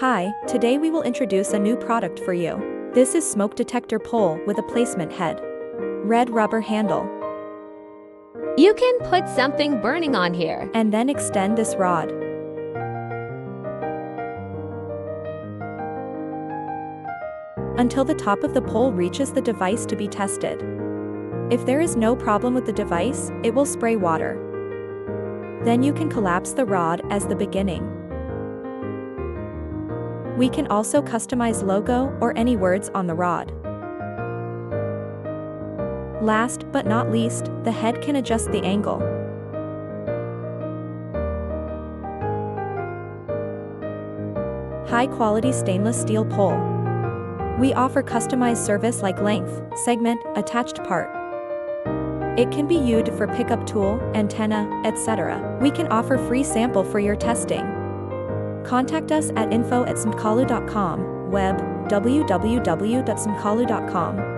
Hi, today we will introduce a new product for you. This is smoke detector pole with a placement head. Red rubber handle. You can put something burning on here. And then extend this rod. Until the top of the pole reaches the device to be tested. If there is no problem with the device, it will spray water. Then you can collapse the rod as the beginning. We can also customize logo or any words on the rod. Last but not least, the head can adjust the angle. High-quality stainless steel pole. We offer customized service like length, segment, attached part. It can be used for pickup tool, antenna, etc. We can offer free sample for your testing. Contact us at info@smkalu.com, web www.smkalu.com.